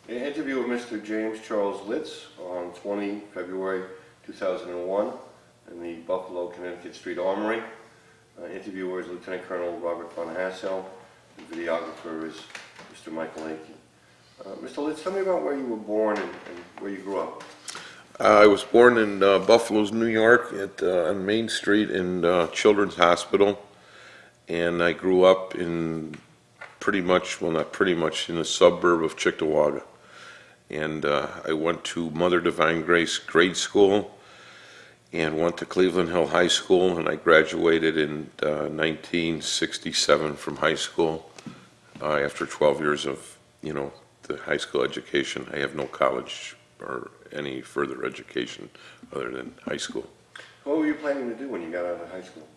An interview with Mr. James Charles Litz on 20 February 2001 in the Buffalo, Connecticut Street Armory. Interviewer is Lieutenant Colonel Robert von Hassel. The videographer is Mr. Michael Akey. Mr. Litz, tell me about where you were born and where you grew up. I was born in Buffalo, New York, on Main Street in Children's Hospital, and I grew up in pretty much, well, not pretty much, in the suburb of Cheektowaga. And I went to Mother Divine Grace grade school and went to Cleveland Hill High School, and I graduated in 1967 from high school after 12 years of, the high school education. I have no college or any further education other than high school. What were you planning to do when you got out of high school?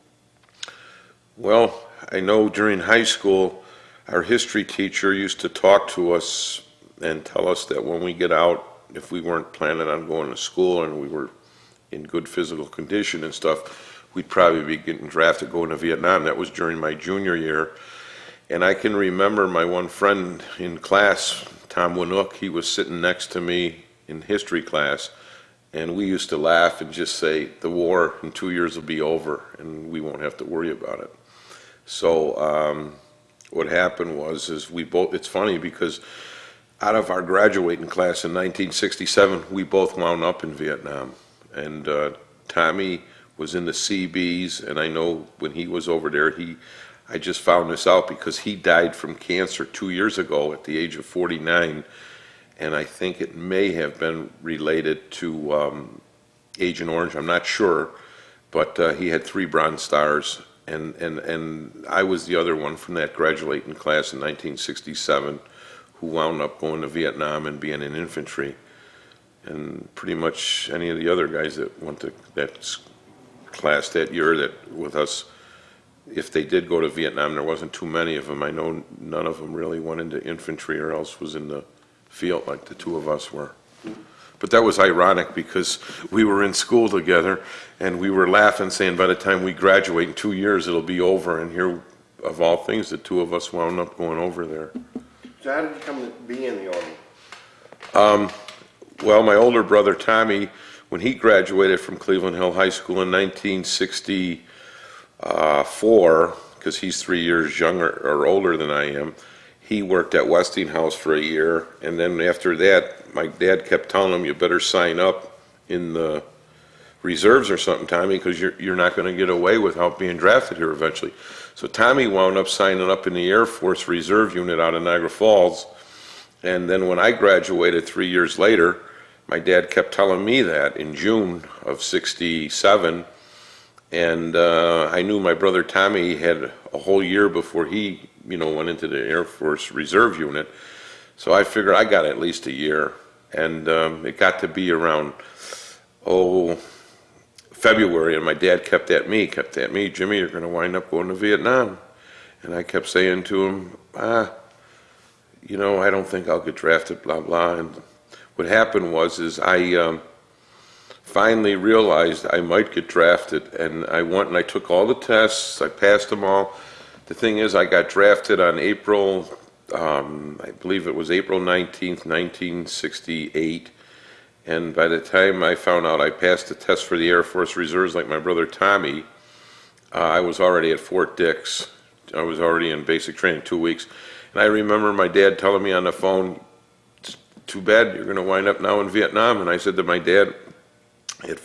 Well, I know during high school, our history teacher used to talk to us and tell us that when we get out, if we weren't planning on going to school and we were in good physical condition and stuff, we'd probably be getting drafted going to Vietnam. That was during my junior year. And I can remember my one friend in class, Tom Winook, he was sitting next to me in history class, and we used to laugh and just say, the war in 2 years will be over and we won't have to worry about it. So what happened was, it's funny because out of our graduating class in 1967, we both wound up in Vietnam. And Tommy was in the Seabees, and I know when he was over there, I just found this out because he died from cancer 2 years ago at the age of 49, and I think it may have been related to Agent Orange, I'm not sure, but he had 3 Bronze Stars, and I was the other one from that graduating class in 1967 who wound up going to Vietnam and being in infantry. And pretty much any of the other guys that went to that class that year that with us, if they did go to Vietnam, there wasn't too many of them. I know none of them really went into infantry or else was in the field like the two of us were. But that was ironic because we were in school together and we were laughing saying by the time we graduate in 2 years it'll be over, and here of all things the two of us wound up going over there. So how did you come to be in the Army? Well, my older brother Tommy, when he graduated from Cleveland Hill High School in 1964, because he's 3 years younger or older than I am, he worked at Westinghouse for a year, and then after that, my dad kept telling him, you better sign up in the reserves or something, Tommy, because you're not going to get away without being drafted here eventually. So Tommy wound up signing up in the Air Force Reserve Unit out of Niagara Falls, and then when I graduated 3 years later, my dad kept telling me that in June of '67, and I knew my brother Tommy had a whole year before he, went into the Air Force Reserve Unit. So I figured I got at least a year, and it got to be around, February, and my dad kept at me, Jimmy, you're going to wind up going to Vietnam. And I kept saying to him, I don't think I'll get drafted, blah, blah. And what happened was I finally realized I might get drafted, and I went and I took all the tests, I passed them all. The thing is, I got drafted on April, I believe it was April 19th, 1968, and by the time I found out I passed the test for the Air Force Reserves like my brother Tommy, I was already at Fort Dix. I was already in basic training 2 weeks. And I remember my dad telling me on the phone, too bad, you're going to wind up now in Vietnam. And I said to my dad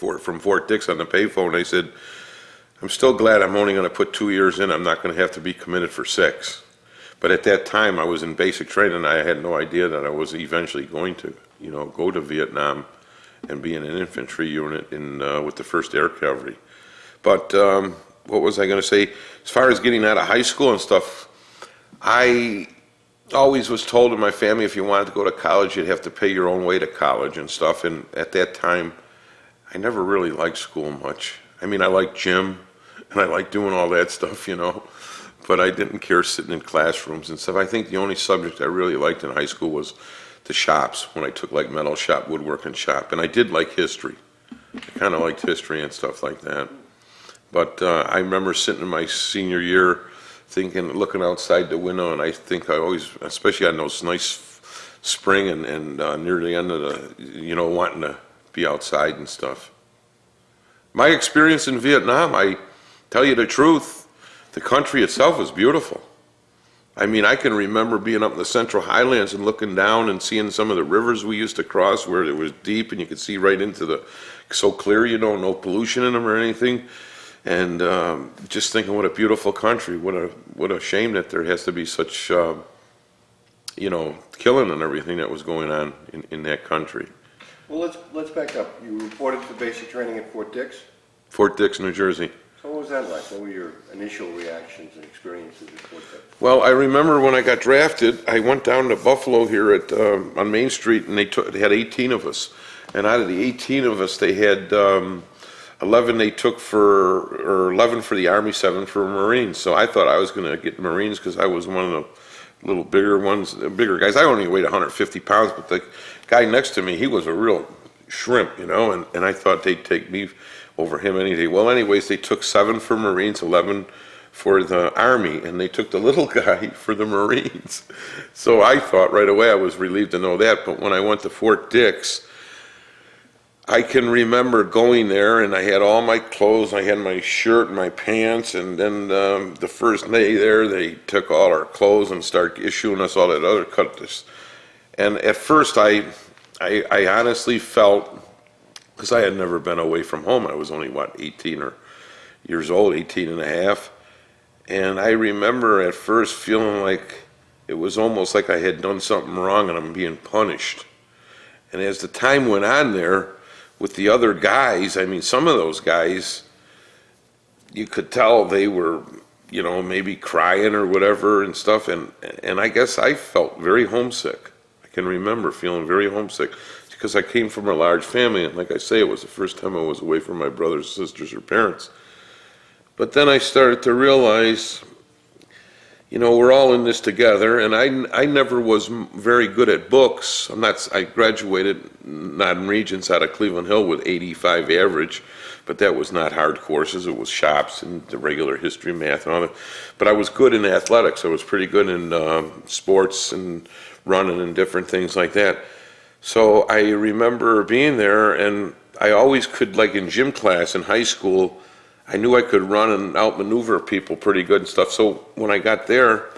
from Fort Dix on the payphone, I said, I'm still glad I'm only going to put 2 years in. I'm not going to have to be committed for 6. But at that time, I was in basic training, and I had no idea that I was eventually going to, go to Vietnam and be in an infantry unit with the 1st Air Cavalry. But what was I going to say? As far as getting out of high school and stuff, I always was told in my family if you wanted to go to college, you'd have to pay your own way to college and stuff. And at that time, I never really liked school much. I mean, I liked gym, and I liked doing all that stuff, but I didn't care sitting in classrooms and stuff. I think the only subject I really liked in high school was the shops, when I took like metal shop, woodworking shop, and I did like history. I kind of liked history and stuff like that. But I remember sitting in my senior year thinking, looking outside the window, and I think I always, especially on those nice spring and near the end of the, wanting to be outside and stuff. My experience in Vietnam, I tell you the truth, the country itself was beautiful. I mean, I can remember being up in the central Highlands and looking down and seeing some of the rivers we used to cross where it was deep and you could see right into so clear, no pollution in them or anything. And just thinking, what a beautiful country. What a shame that there has to be such, killing and everything that was going on in that country. Well, let's back up. You reported for basic training at Fort Dix? Fort Dix, New Jersey. So what was that like? What were your initial reactions and experiences at Fort Dix? Well, I remember when I got drafted, I went down to Buffalo here on Main Street, and they had 18 of us. And out of the 18 of us, they had 11 they took or 11 for the Army, 7 for Marines. So I thought I was going to get Marines because I was one of the little bigger ones, bigger guys. I only weighed 150 pounds, but the guy next to me, he was a real shrimp, and I thought they'd take me over him any day. Well, anyways, they took 7 for Marines, 11 for the Army, and they took the little guy for the Marines. So I thought right away, I was relieved to know that. But when I went to Fort Dix, I can remember going there, and I had all my clothes. I had my shirt and my pants, and then the first day there, they took all our clothes and started issuing us all that other cut. And at first, I honestly felt, because I had never been away from home. I was only, 18 years old, 18 and a half. And I remember at first feeling like it was almost like I had done something wrong and I'm being punished. And as the time went on there, with the other guys, I mean, some of those guys, you could tell they were, maybe crying or whatever and stuff. And I guess I felt very homesick. I can remember feeling very homesick because I came from a large family. And like I say, it was the first time I was away from my brothers, sisters, or parents. But then I started to realize, we're all in this together, and I never was very good at books. I graduated non-regents out of Cleveland Hill with 85 average, but that was not hard courses. It was shops and the regular history, math, and all that. But I was good in athletics. I was pretty good in sports and running and different things like that. So I remember being there, and I always could, like in gym class in high school, I knew I could run and outmaneuver people pretty good and stuff. So when I got there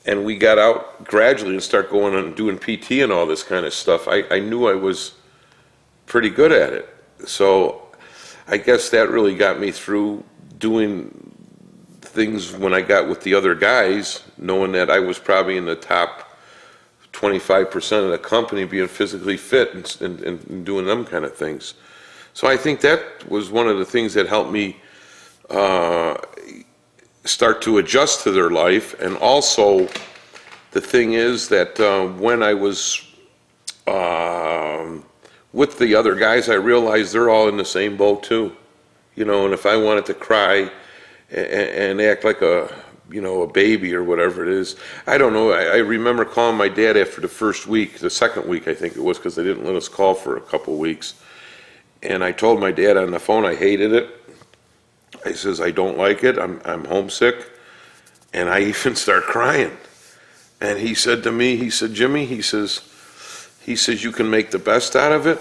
and we got out gradually and start going and doing PT and all this kind of stuff, I knew I was pretty good at it. So I guess that really got me through doing things when I got with the other guys, knowing that I was probably in the top 25% of the company being physically fit and doing them kind of things. So I think that was one of the things that helped me start to adjust to their life. And also, the thing is that when I was with the other guys, I realized they're all in the same boat too. And if I wanted to cry and act like a baby or whatever it is, I don't know. I remember calling my dad after the second week, I think it was, because they didn't let us call for a couple of weeks. And I told my dad on the phone I hated it. I says, I don't like it. I'm homesick. And I even start crying. And he said to me, he said, Jimmy, he says, you can make the best out of it,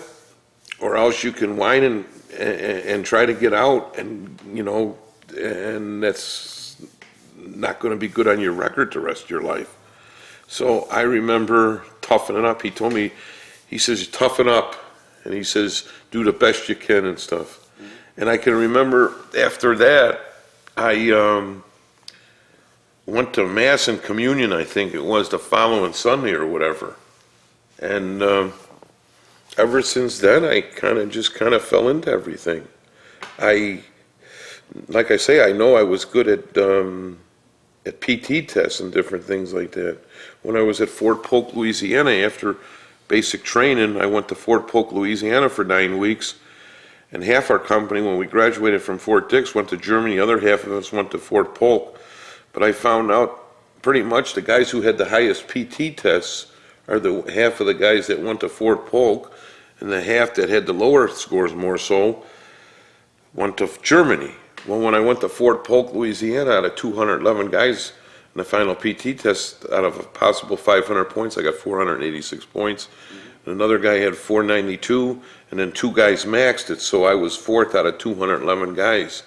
or else you can whine and try to get out, and and that's not going to be good on your record the rest of your life. So I remember toughening up. He told me, he says, toughen up. And he says, do the best you can and stuff. Mm-hmm. And I can remember after that, I went to Mass and Communion, I think it was, the following Sunday or whatever. And ever since then, I kind of fell into everything. Like I say, I know I was good at PT tests and different things like that. When I was at Fort Polk, Louisiana, after basic training, I went to Fort Polk, Louisiana for 9 weeks, and half our company, when we graduated from Fort Dix, went to Germany. The other half of us went to Fort Polk. But I found out pretty much the guys who had the highest PT tests are the half of the guys that went to Fort Polk, and the half that had the lower scores more so went to Germany. Well, when I went to Fort Polk, Louisiana, out of 211 guys, In the final PT test, out of a possible 500 points, I got 486 points. And another guy had 492, and then two guys maxed it, so I was fourth out of 211 guys.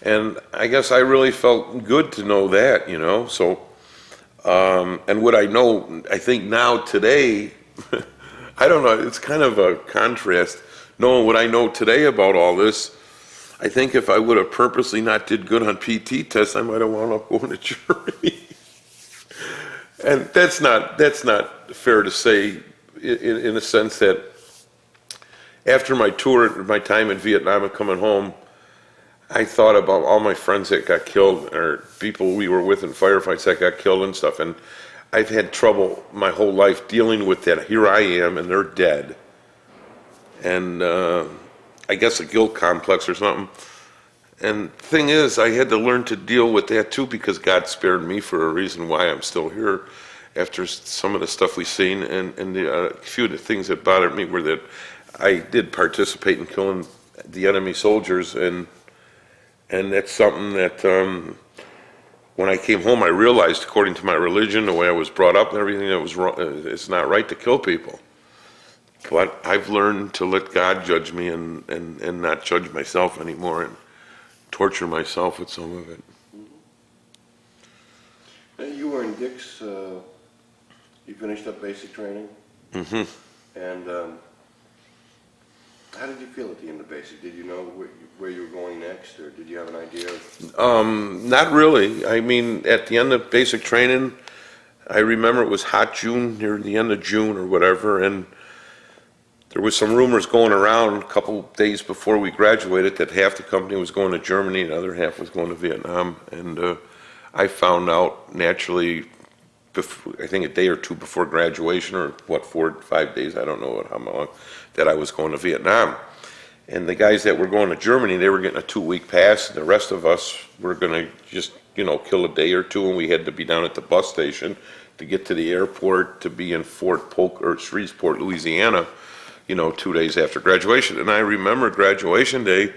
And I guess I really felt good to know that, you know. So, and what I know, I think now today, I don't know, it's kind of a contrast. Knowing what I know today about all this, I think if I would have purposely not did good on PT tests, I might have wound up going to Germany. And that's not fair to say in a sense that after my tour, my time in Vietnam and coming home, I thought about all my friends that got killed or people we were with in firefights that got killed and stuff. And I've had trouble my whole life dealing with that. Here I am and they're dead. And I guess a guilt complex or something. And the thing is, I had to learn to deal with that too because God spared me for a reason why I'm still here after some of the stuff we've seen. And a few of the things that bothered me were that I did participate in killing the enemy soldiers. And that's something that when I came home, I realized, according to my religion, the way I was brought up and everything, that was wrong. It's not right to kill people. But I've learned to let God judge me and not judge myself anymore and torture myself with some of it. You were in Dix, you finished up basic training? Mm-hmm. And how did you feel at the end of basic? Did you know where you were going next, or did you have an idea? Not really. I mean, at the end of basic training, I remember it was hot June, near the end of June or whatever, and there was some rumors going around a couple days before we graduated that half the company was going to Germany and the other half was going to Vietnam. And I found out naturally, I think a day or two before graduation, or 4 or 5 days, I don't know how long, that I was going to Vietnam. And the guys that were going to Germany, they were getting a 2-week pass. And the rest of us were going to just, kill a day or two, and we had to be down at the bus station to get to the airport to be in Fort Polk or Shreveport, Louisiana, 2 days after graduation. And I remember graduation day,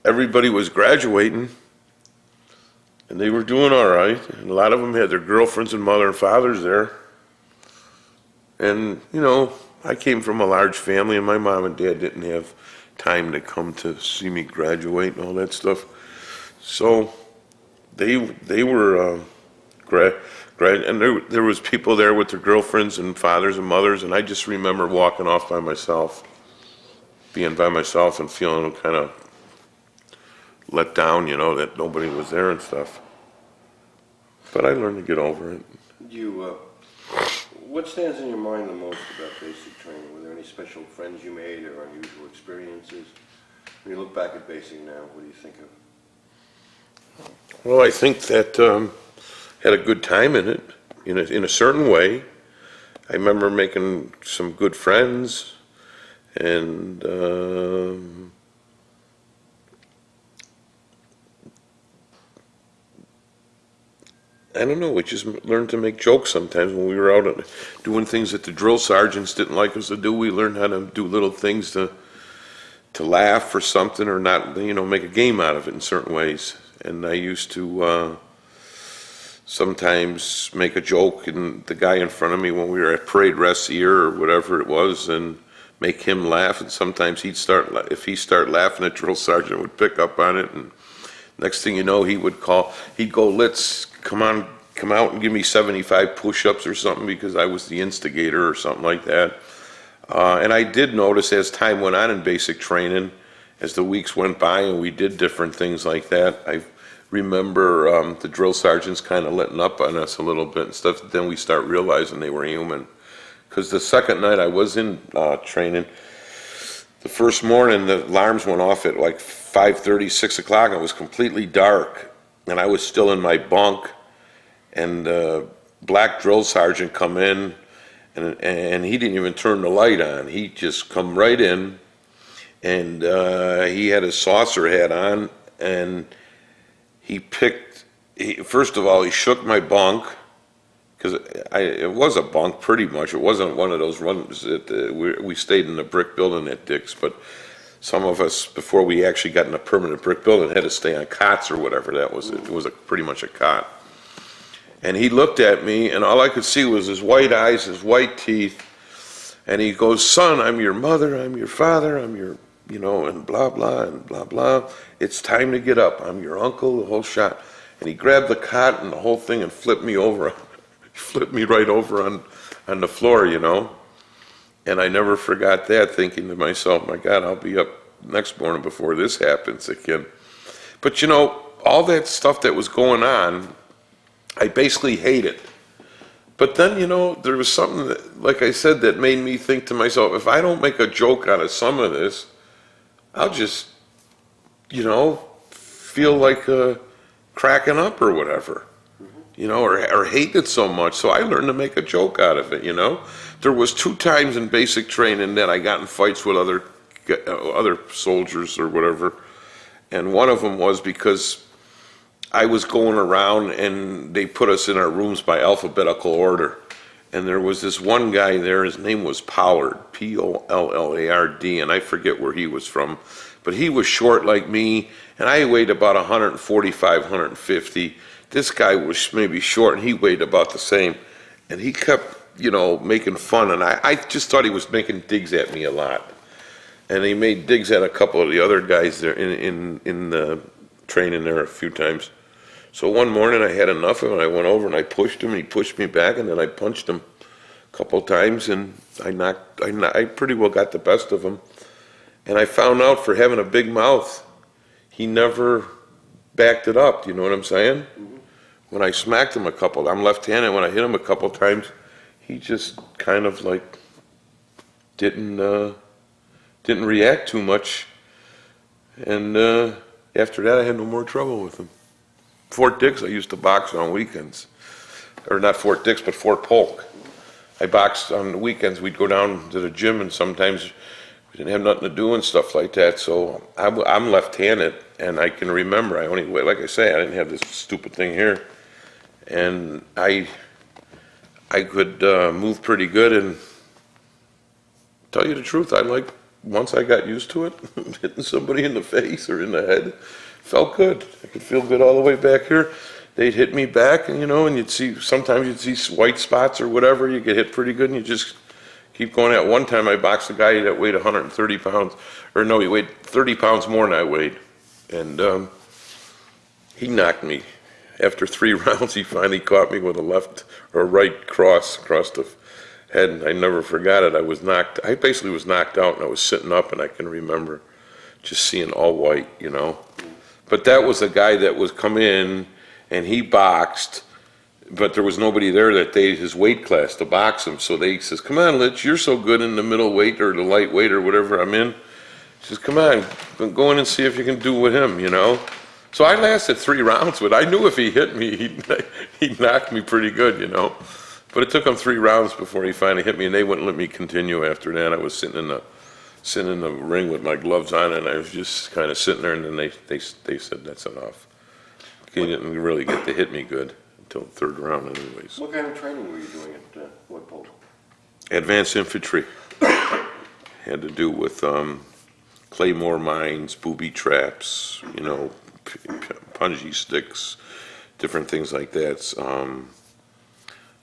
everybody was graduating, and they were doing all right. And a lot of them had their girlfriends and mother and fathers there. And, I came from a large family, and my mom and dad didn't have time to come to see me graduate and all that stuff. So they were and there was people there with their girlfriends and fathers and mothers, and I just remember walking off by myself, being by myself and feeling kind of let down, that nobody was there and stuff. But I learned to get over it. What stands in your mind the most about basic training? Were there any special friends you made or unusual experiences? When you look back at basic now, what do you think of? Well, I think that had a good time in it, in a certain way. I remember making some good friends, and I don't know, we just learned to make jokes sometimes when we were out doing things that the drill sergeants didn't like us to do. We learned how to do little things to laugh or something, or not, make a game out of it in certain ways. And I used to sometimes make a joke, and the guy in front of me when we were at parade rest year or whatever it was, and make him laugh. And sometimes if he start laughing, the drill sergeant would pick up on it, and next thing you know, he'd go, "Litz, come out and give me 75 push-ups or something," because I was the instigator or something like that. And I did notice as time went on in basic training, as the weeks went by and we did different things like that, I remember the drill sergeants kind of letting up on us a little bit and stuff. Then we start realizing they were human. Because the second night I was in training, the first morning the alarms went off at like 5:30, 6 o'clock. It was completely dark, and I was still in my bunk, and black drill sergeant come in, and he didn't even turn the light on. He just come right in, and he had his saucer hat on, and first of all, he shook my bunk, because it was a bunk pretty much. It wasn't one of those runs that we stayed in the brick building at Dix, but some of us, before we actually got in a permanent brick building, had to stay on cots or whatever that was. It was pretty much a cot. And he looked at me, and all I could see was his white eyes, his white teeth. And he goes, son, I'm your mother, I'm your father, I'm your, and blah, blah, and blah, blah. It's time to get up. I'm your uncle, the whole shot. And he grabbed the cot and the whole thing and flipped me over. He flipped me right over on the floor, And I never forgot that, thinking to myself, my God, I'll be up next morning before this happens again. But, all that stuff that was going on, I basically hated. But then, there was something that, like I said, that made me think to myself, if I don't make a joke out of some of this, I'll just, feel like cracking up or whatever, or hate it so much. So I learned to make a joke out of it, There was 2 times in basic training that I got in fights with other soldiers or whatever. And one of them was because I was going around and they put us in our rooms by alphabetical order. And there was this one guy there, his name was Pollard, P-O-L-L-A-R-D, and I forget where he was from. But he was short like me, and I weighed about 145, 150. This guy was maybe short, and he weighed about the same. And he kept, making fun, and I just thought he was making digs at me a lot. And he made digs at a couple of the other guys there in the training there a few times. So one morning I had enough of it, and I went over and I pushed him, and he pushed me back, and then I punched him a couple of times, and I pretty well got the best of him. And I found out for having a big mouth, he never backed it up, you know what I'm saying? Mm-hmm. When I smacked him I'm left-handed, when I hit him a couple of times, he just kind of like didn't react too much. And after that, I had no more trouble with him. Fort Dix, I used to box on weekends. Or not Fort Dix, but Fort Polk. I boxed on the weekends. We'd go down to the gym, and sometimes we didn't have nothing to do and stuff like that. So I'm left-handed, and I can remember, like I say, I didn't have this stupid thing here. And I could move pretty good, and tell you the truth, once I got used to it, hitting somebody in the face or in the head, felt good. I could feel good all the way back here. They'd hit me back, and and sometimes you'd see white spots or whatever. You get hit pretty good, and you just keep going at. One time I boxed a guy that weighed 130 pounds, or no, he weighed 30 pounds more than I weighed. And he knocked me. After 3 rounds, he finally caught me with a left or right cross across the head, and I never forgot it. I basically was knocked out, and I was sitting up, and I can remember just seeing all white, But that was a guy that was come in, and he boxed, but there was nobody there that day, his weight class, to box him. So they says, come on, Litz, you're so good in the middleweight or the lightweight or whatever I'm in. He says, come on, go in and see if you can do with him, So I lasted 3 rounds, but I knew if he hit me, he'd knock me pretty good, But it took him 3 rounds before he finally hit me, and they wouldn't let me continue after that. I was sitting in the ring with my gloves on, and I was just kind of sitting there, and then they said that's enough. He didn't really get to hit me good until the 3rd round anyways. What kind of training were you doing at Fort Polk? Advanced infantry. Had to do with claymore mines, booby traps, punji sticks, different things like that.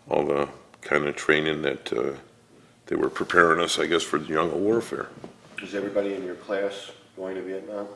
All the kind of training that they were preparing us, I guess, for the jungle warfare. Was everybody in your class going to Vietnam?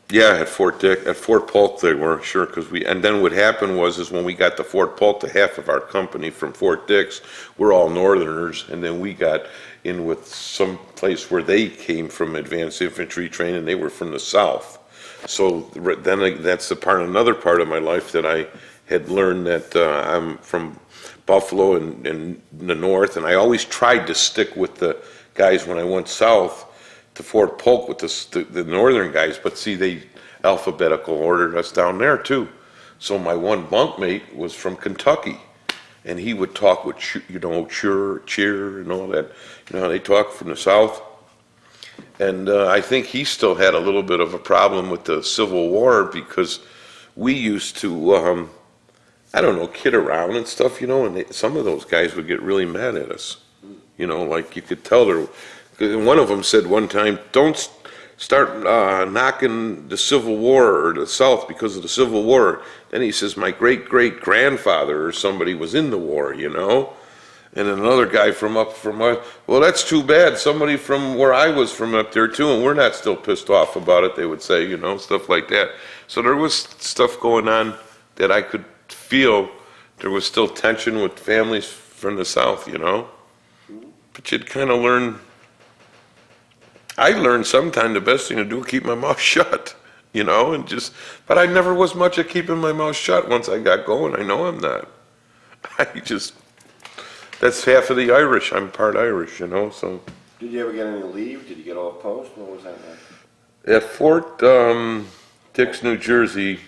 Yeah, at Fort Polk they were, sure, and then what happened was when we got to Fort Polk, the half of our company from Fort Dix, we're all Northerners, and then we got in with some place where they came from advanced infantry training, they were from the South. So then that's another part of my life that I had learned that I'm from Buffalo and the North, and I always tried to stick with the guys when I went south to Fort Polk with the northern guys, but see, they alphabetical ordered us down there too. So my one bunkmate was from Kentucky, and he would talk with, cheer, and all that. They talk from the South. And I think he still had a little bit of a problem with the Civil War because we used to, kid around and stuff, and some of those guys would get really mad at us. Like you could tell one of them said one time, don't start knocking the Civil War or the South because of the Civil War. Then he says, my great-great-grandfather or somebody was in the war, you know? And then another guy well, that's too bad. Somebody from where I was from up there too, and we're not still pissed off about it, they would say, you know, stuff like that. So there was stuff going on that I could feel there was still tension with families from the South, you know? But you'd kind of learn, I learned sometime the best thing to do is keep my mouth shut, you know, but I never was much at keeping my mouth shut once I got going. I know I'm not. That's half of the Irish. I'm part Irish, you know, so. Did you ever get any leave? Did you get off post? What was that like? At Fort Dix, New Jersey,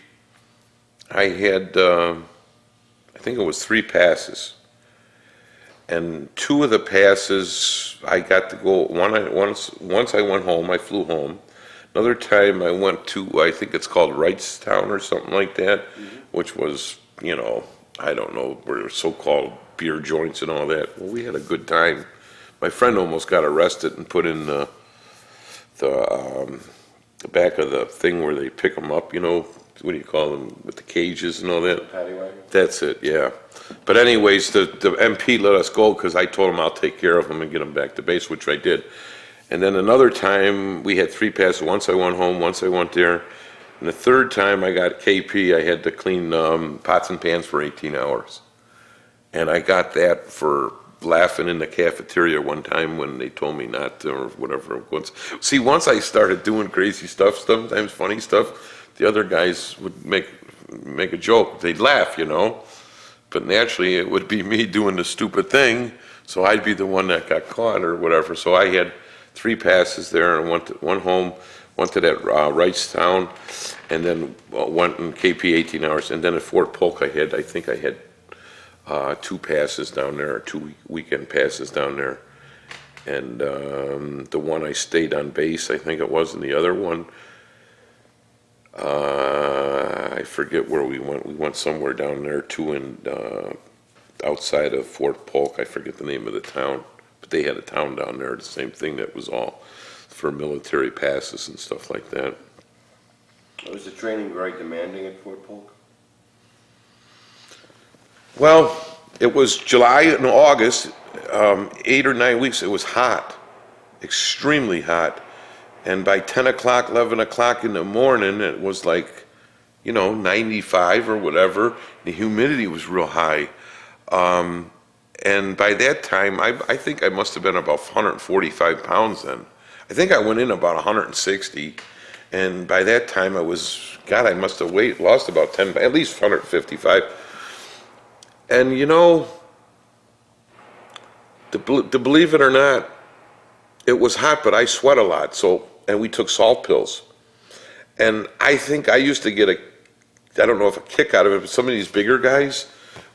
I had, I think it was 3 passes. And 2 of the passes, I got to go, once I went home, I flew home. Another time I went to, I think it's called Wrightstown or something like that, which was, you know, I don't know, where so-called beer joints and all that. Well, we had a good time. My friend almost got arrested and put in the back of the thing where they pick them up, you know, what do you call them, with the cages and all that? Paddy wagon? That's it, yeah. But anyways, the MP let us go because I told him I'll take care of them and get them back to base, which I did. And then another time, we had 3 passes. Once I went home, once I went there. And the third time I got KP, I had to clean pots and pans for 18 hours. And I got that for laughing in the cafeteria one time when they told me not to or whatever. See, once I started doing crazy stuff, sometimes funny stuff, the other guys would make a joke. They'd laugh, you know. But naturally, it would be me doing the stupid thing, so I'd be the one that got caught or whatever. So I had 3 passes there and went home, went to that Wrightstown, and then went in KP 18 hours. And then at Fort Polk, I think I had 2 passes down there, 2 weekend passes down there. And the one I stayed on base, I think it was, and the other one, I forget where we went. We went somewhere down there too, outside of Fort Polk. I forget the name of the town, but they had a town down there, the same thing, that was all for military passes and stuff like that. Was the training very demanding at Fort Polk? Well, it was July and August, 8 or 9 weeks. It was hot, extremely hot. And by 10 o'clock, 11 o'clock in the morning, it was like, you know, 95 or whatever. The humidity was real high. And by that time, I think I must have been about 145 pounds then. I think I went in about 160. And by that time, I must have lost about 10, at least 155. And you know, to believe it or not, it was hot, but I sweat a lot. And we took salt pills. And I think I used to get I don't know if a kick out of it, but some of these bigger guys,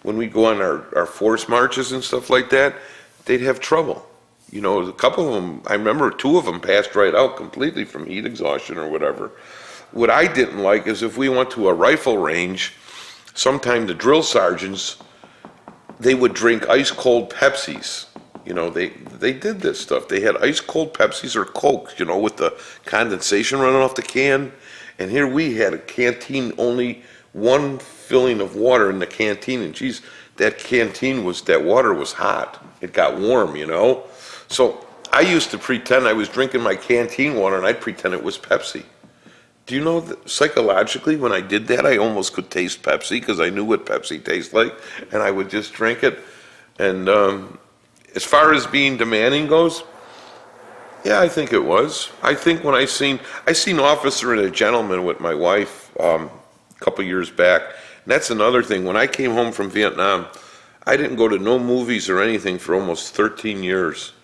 when we go on our force marches and stuff like that, they'd have trouble. You know, a couple of them, I remember 2 of them passed right out completely from heat exhaustion or whatever. What I didn't like is if we went to a rifle range, sometime the drill sergeants, they would drink ice cold Pepsis. You know, they did this stuff. They had ice cold Pepsis or Coke, you know, with the condensation running off the can. And here we had a canteen, only 1 filling of water in the canteen. And geez, that water was hot. It got warm, you know. So I used to pretend I was drinking my canteen water and I'd pretend it was Pepsi. Do you know that psychologically when I did that, I almost could taste Pepsi because I knew what Pepsi tastes like, and I would just drink it. And as far as being demanding goes, yeah, I think it was. I think when I seen Officer and a Gentleman with my wife a couple years back, and that's another thing. When I came home from Vietnam, I didn't go to no movies or anything for almost 13 years.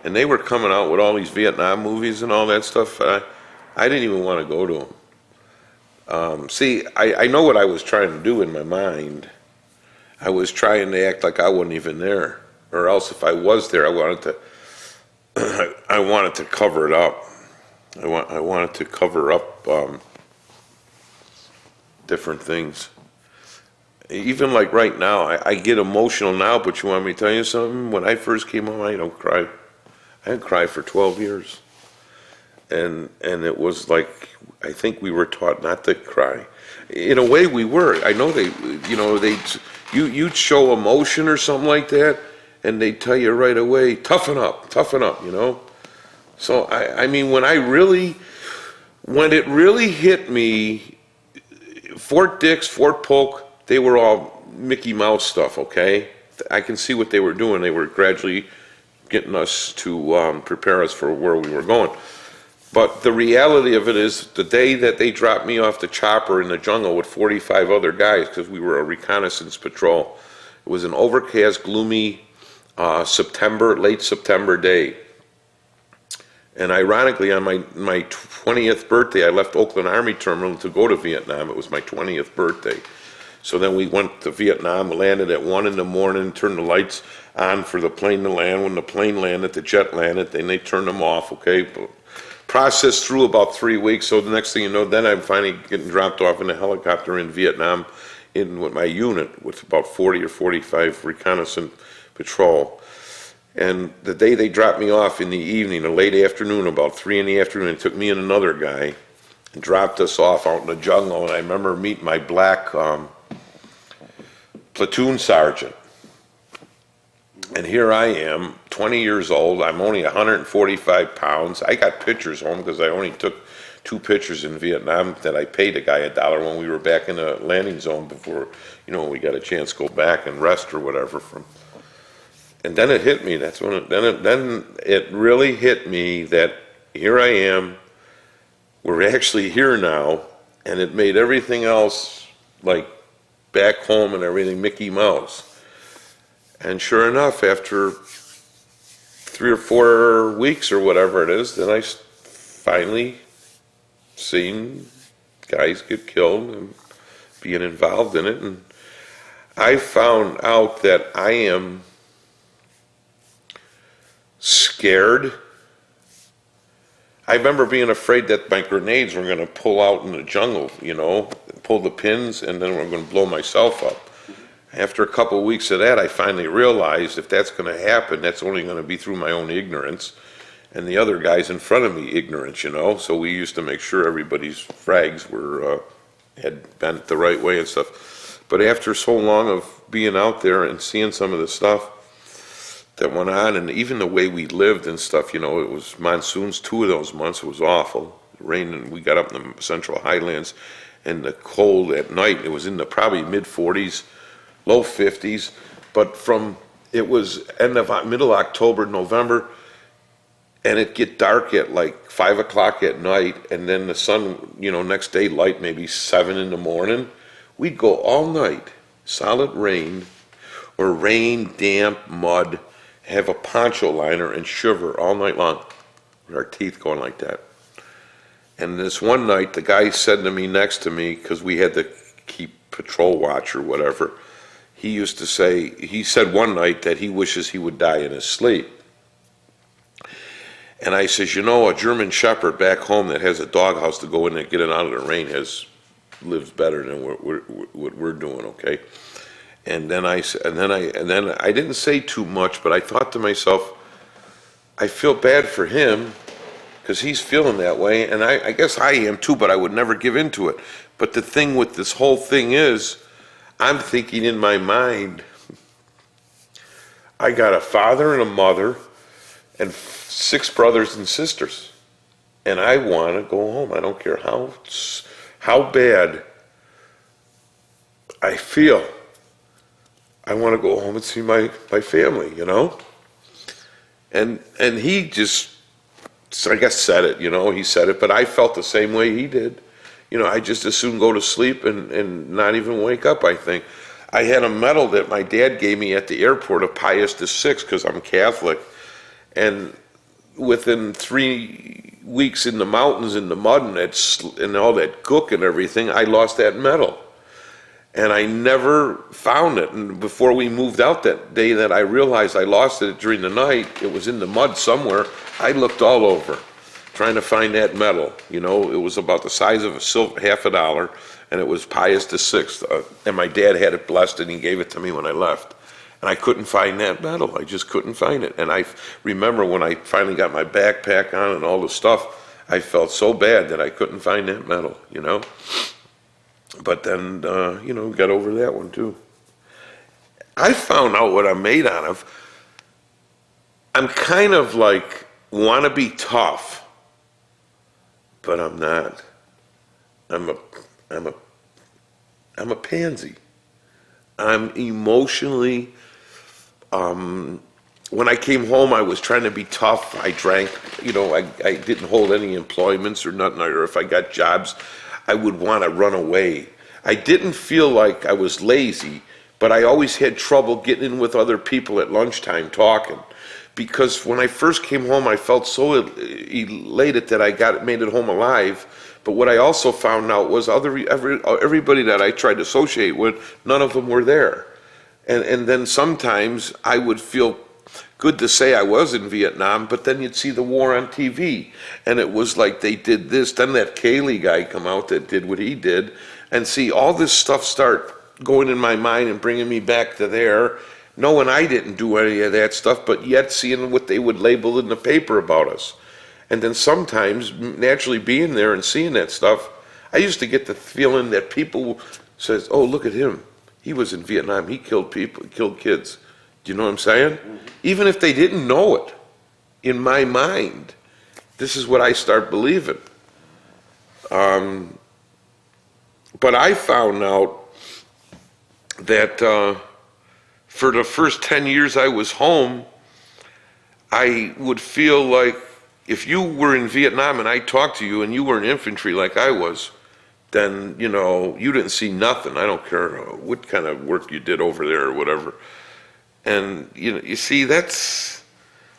And they were coming out with all these Vietnam movies and all that stuff. I didn't even want to go to them. See, I know what I was trying to do in my mind. I was trying to act like I wasn't even there. Or else if I was there, I wanted to cover it up. I wanted to cover up different things. Even like right now, I get emotional now, but you want me to tell you something? When I first came home, I don't cry. I didn't cry for 12 years. and it was like, I think we were taught not to cry. In a way, we were. I know you'd show emotion or something like that, and they'd tell you right away, toughen up, you know. So I mean, when it really hit me, Fort Dix, Fort Polk, they were all Mickey Mouse stuff, okay? I can see what they were doing. They were gradually getting us to prepare us for where we were going. But the reality of it is, the day that they dropped me off the chopper in the jungle with 45 other guys, because we were a reconnaissance patrol, it was an overcast, gloomy late September day. And ironically, on my 20th birthday, I left Oakland Army Terminal to go to Vietnam. It was my 20th birthday. So then we went to Vietnam, landed at 1 in the morning, turned the lights on for the plane to land. When the plane landed, the jet landed, then they turned them off, okay? Processed through about 3 weeks, so the next thing you know, then I'm finally getting dropped off in a helicopter in Vietnam with my unit, with about 40 or 45 reconnaissance patrol. And the day they dropped me off in the evening, a late afternoon, about 3 in the afternoon, it took me and another guy and dropped us off out in the jungle. And I remember meeting my black platoon sergeant. And here I am, 20 years old. I'm only 145 pounds. I got pictures home because I only took 2 pictures in Vietnam that I paid a guy $1 when we were back in the landing zone before, you know, we got a chance to go back and rest or whatever from. And then it hit me. That's when then it really hit me that here I am. We're actually here now, and it made everything else like back home and everything Mickey Mouse. And sure enough, after 3 or 4 weeks or whatever it is, then I finally seen guys get killed and being involved in it, and I found out that I am scared. I remember being afraid that my grenades were going to pull out in the jungle, you know, pull the pins, and then I'm going to blow myself up. After a couple of weeks of that, I finally realized if that's going to happen, that's only going to be through my own ignorance and the other guys in front of me ignorance, you know. So we used to make sure everybody's frags were had bent the right way and stuff. But after so long of being out there and seeing some of the stuff that went on, and even the way we lived and stuff, you know, it was monsoons. 2 of those months it was awful. It rained, and we got up in the central Highlands, and the cold at night, it was in the probably mid-40s, low 50s, but it was middle October, November, and it'd get dark at like 5 o'clock at night, and then the sun, you know, next day light maybe 7 in the morning. We'd go all night, solid rain, or rain, damp, mud, have a poncho liner and shiver all night long with our teeth going like that. And this one night, the guy said to me next to me, because we had to keep patrol watch or whatever, he said one night that he wishes he would die in his sleep. And I says, you know, a German Shepherd back home that has a doghouse to go in and get it out of the rain lives better than what we're doing, okay? And then I didn't say too much, but I thought to myself, I feel bad for him because he's feeling that way, and I guess I am too, but I would never give into it. But the thing with this whole thing is, I'm thinking in my mind, I got a father and a mother and 6 brothers and sisters, and I want to go home. I don't care how bad I feel. I want to go home and see my family, you know? And he just, I guess, said it, you know, he said it, but I felt the same way he did. You know, I just as soon go to sleep and not even wake up, I think. I had a medal that my dad gave me at the airport of Pius VI because I'm Catholic. And within 3 weeks in the mountains, in the mud and all that gook and everything, I lost that medal. And I never found it. And before we moved out that day that I realized I lost it during the night, it was in the mud somewhere. I looked all over trying to find that medal. You know, it was about the size of half a dollar, and it was Pius VI. And my dad had it blessed, and he gave it to me when I left. And I couldn't find that medal. I just couldn't find it. And I remember when I finally got my backpack on and all the stuff, I felt so bad that I couldn't find that medal, you know. But then, you know, got over that one too. I found out what I'm made out of. I'm kind of like, want to be tough, but I'm not. I'm a pansy. I'm emotionally, when I came home, I was trying to be tough. I drank, you know, I didn't hold any employments or nothing, or if I got jobs, I would want to run away. I didn't feel like I was lazy, but I always had trouble getting in with other people at lunchtime talking. Because when I first came home, I felt so elated that I made it home alive. But what I also found out was everybody that I tried to associate with, none of them were there. And then sometimes I would feel good to say I was in Vietnam, but then you'd see the war on TV, and it was like they did this. Then that Cavalry guy come out that did what he did, and see all this stuff start going in my mind and bringing me back to there, knowing I didn't do any of that stuff, but yet seeing what they would label in the paper about us. And then sometimes, naturally being there and seeing that stuff, I used to get the feeling that people says, "Oh, look at him. He was in Vietnam. He killed people, killed kids." Do you know what I'm saying? Mm-hmm. Even if they didn't know it, in my mind, this is what I start believing. But I found out that for the first 10 years I was home, I would feel like if you were in Vietnam and I talked to you and you were in infantry like I was, then, you know, you didn't see nothing. I don't care what kind of work you did over there or whatever. And, you know, you see, that's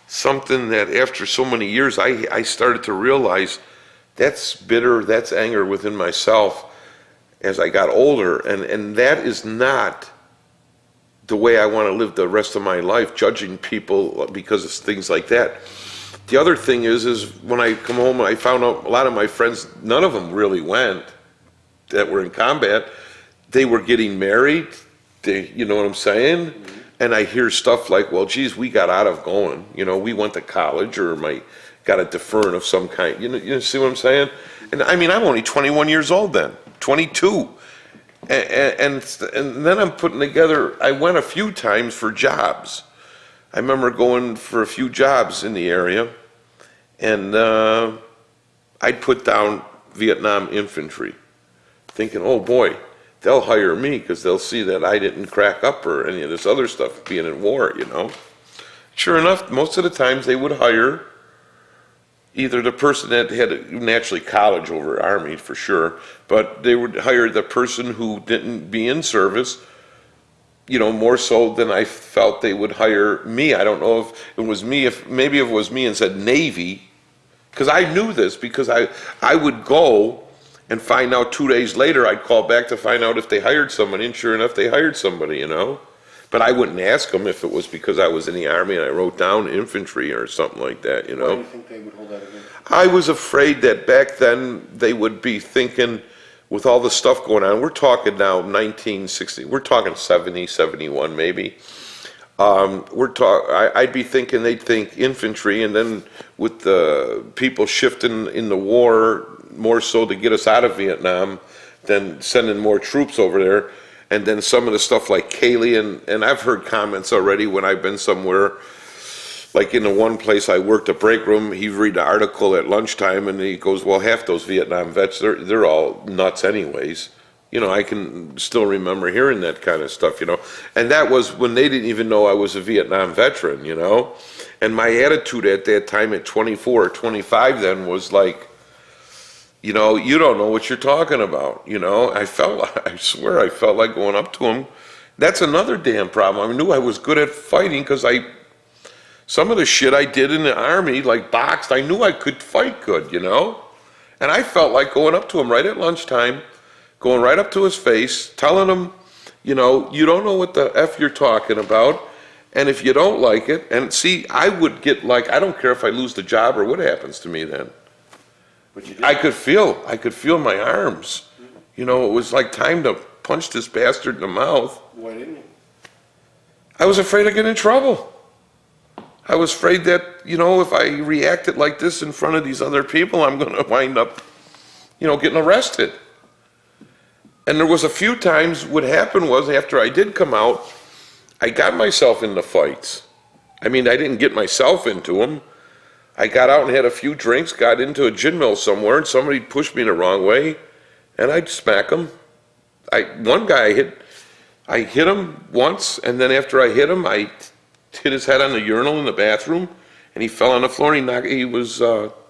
something that after so many years, I started to realize that's bitter, that's anger within myself as I got older. And that is not the way I want to live the rest of my life, judging people because of things like that. The other thing is when I come home, I found out a lot of my friends, none of them really went that were in combat. They were getting married, you know what I'm saying? Mm-hmm. And I hear stuff like, well, geez, we got out of going. You know, we went to college or got a deferment of some kind. You see what I'm saying? And I mean, I'm only 21 years old then, 22. And then I'm putting together, I went a few times for jobs. I remember going for a few jobs in the area, and I'd put down Vietnam infantry, thinking, oh boy, they'll hire me because they'll see that I didn't crack up or any of this other stuff being in war, you know. Sure enough, most of the times they would hire either the person that had naturally college over Army for sure, but they would hire the person who didn't be in service, you know, more so than I felt they would hire me. I don't know if it was me, maybe if it was me and said Navy, because I knew this, because I would go and find out 2 days later, I'd call back to find out if they hired somebody, and sure enough, they hired somebody, you know. But I wouldn't ask them if it was because I was in the Army and I wrote down infantry or something like that, you know. Why do you think they would hold that against you? I was afraid that back then they would be thinking, with all the stuff going on, we're talking now 1960, we're talking 70, 71 maybe. I'd be thinking they'd think infantry, and then with the people shifting in the war, more so to get us out of Vietnam than sending more troops over there. And then some of the stuff like Kaylee, and I've heard comments already when I've been somewhere, like in the one place I worked, a break room, he read the article at lunchtime and he goes, well, half those Vietnam vets, they're all nuts anyways. You know, I can still remember hearing that kind of stuff, you know. And that was when they didn't even know I was a Vietnam veteran, you know. And my attitude at that time at 24 or 25 then was like, you know, you don't know what you're talking about, you know. I swear I felt like going up to him. That's another damn problem. I knew I was good at fighting because some of the shit I did in the Army, like boxed, I knew I could fight good, you know. And I felt like going up to him right at lunchtime, going right up to his face, telling him, you know, you don't know what the F you're talking about, and if you don't like it, and see, I would get like, I don't care if I lose the job or what happens to me then. But you did. I could feel my arms. You know, it was like time to punch this bastard in the mouth. Why didn't you? I was afraid of getting in trouble. I was afraid that, if I reacted like this in front of these other people, I'm going to wind up, getting arrested. And there was a few times what happened was after I did come out, I got myself into fights. I mean, I didn't get myself into them. I got out and had a few drinks, got into a gin mill somewhere, and somebody pushed me the wrong way, and I'd smack them. One guy I hit him once, and then after I hit him, I hit his head on the urinal in the bathroom, and he fell on the floor, and he was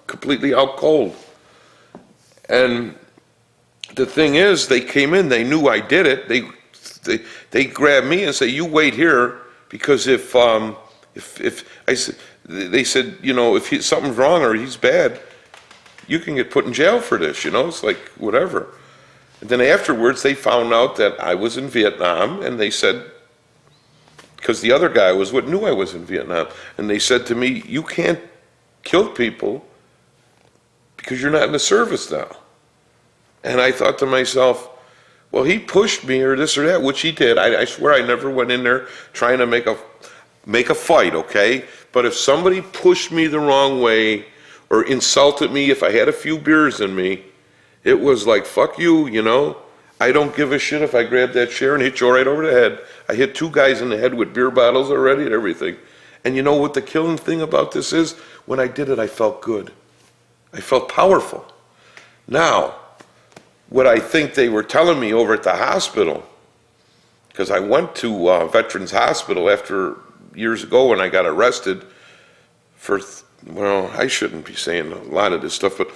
completely out cold. And the thing is, they came in, they knew I did it. They grabbed me and say, "You wait here, because if I said," they said, if something's wrong or he's bad, you can get put in jail for this. It's like whatever. And then afterwards, they found out that I was in Vietnam, and they said, because the other guy knew I was in Vietnam, and they said to me, "You can't kill people because you're not in the service now." And I thought to myself, well, he pushed me or this or that, which he did. I swear I never went in there trying to make a fight, okay? But if somebody pushed me the wrong way or insulted me, if I had a few beers in me, it was like, fuck you, I don't give a shit if I grab that chair and hit you right over the head. I hit 2 guys in the head with beer bottles already and everything. And you know what the killing thing about this is? When I did it, I felt good. I felt powerful. Now, what I think they were telling me over at the hospital, because I went to Veterans Hospital after years ago when I got arrested for, I shouldn't be saying a lot of this stuff, but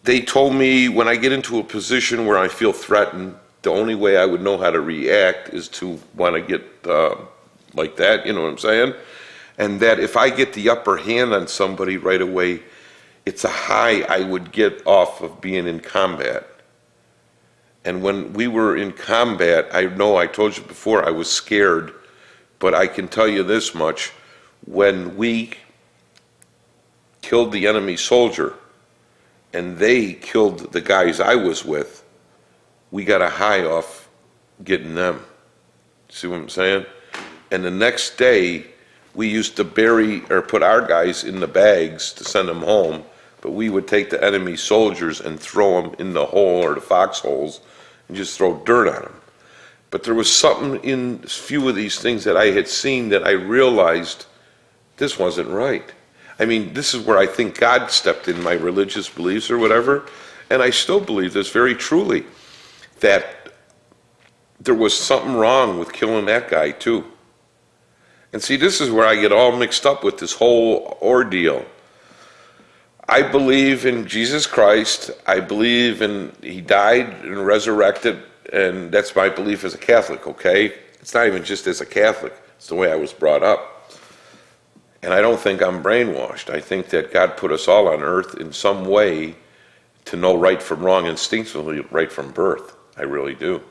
they told me when I get into a position where I feel threatened, the only way I would know how to react is to want to get like that, you know what I'm saying? And that if I get the upper hand on somebody right away, it's a high I would get off of being in combat. And when we were in combat, I know I told you before I was scared, but I can tell you this much. When we killed the enemy soldier and they killed the guys I was with, we got a high off getting them. See what I'm saying? And the next day, we used to bury or put our guys in the bags to send them home, but we would take the enemy soldiers and throw them in the hole or the foxholes and just throw dirt on them. But there was something in a few of these things that I had seen that I realized this wasn't right. I mean, this is where I think God stepped in my religious beliefs or whatever, and I still believe this very truly, that there was something wrong with killing that guy too. And see, this is where I get all mixed up with this whole ordeal. I believe in Jesus Christ. I believe in He died and resurrected, and that's my belief as a Catholic, okay? It's not even just as a Catholic. It's the way I was brought up. And I don't think I'm brainwashed. I think that God put us all on earth in some way to know right from wrong, instinctively right from birth. I really do.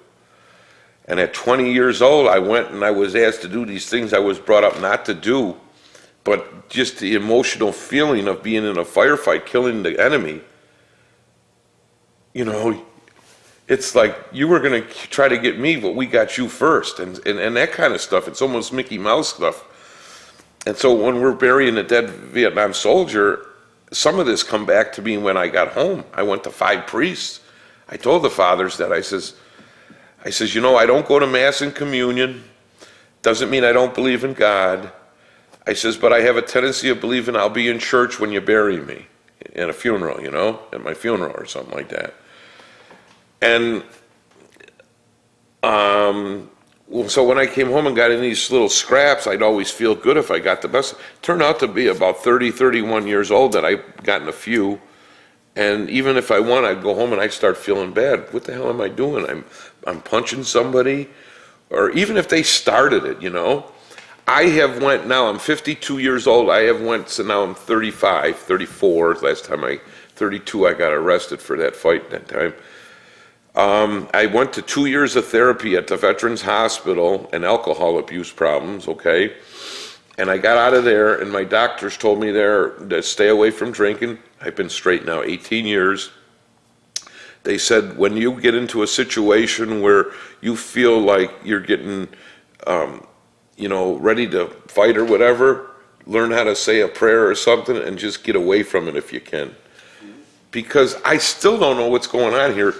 And at 20 years old, I went and I was asked to do these things I was brought up not to do. But just the emotional feeling of being in a firefight, killing the enemy, it's like you were going to try to get me, but we got you first. And that kind of stuff. It's almost Mickey Mouse stuff. And so when we're burying a dead Vietnam soldier, some of this come back to me when I got home. I went to 5 priests. I told the fathers that I says, I don't go to Mass and communion. Doesn't mean I don't believe in God. I says, but I have a tendency of believing I'll be in church when you bury me in a funeral, at my funeral or something like that. And so when I came home and got in these little scraps, I'd always feel good if I got the best. Turned out to be about 30, 31 years old that I'd gotten a few. And even if I won, I'd go home and I'd start feeling bad. What the hell am I doing? I'm punching somebody. Or even if they started it, I have went, now I'm 52 years old, I have went, so now I'm 35, 34, 32 I got arrested for that fight that time. I went to 2 years of therapy at the Veterans Hospital and alcohol abuse problems, okay? And I got out of there and my doctors told me there to stay away from drinking. I've been straight now 18 years. They said when you get into a situation where you feel like you're getting, ready to fight or whatever, learn how to say a prayer or something and just get away from it if you can. Because I still don't know what's going on here.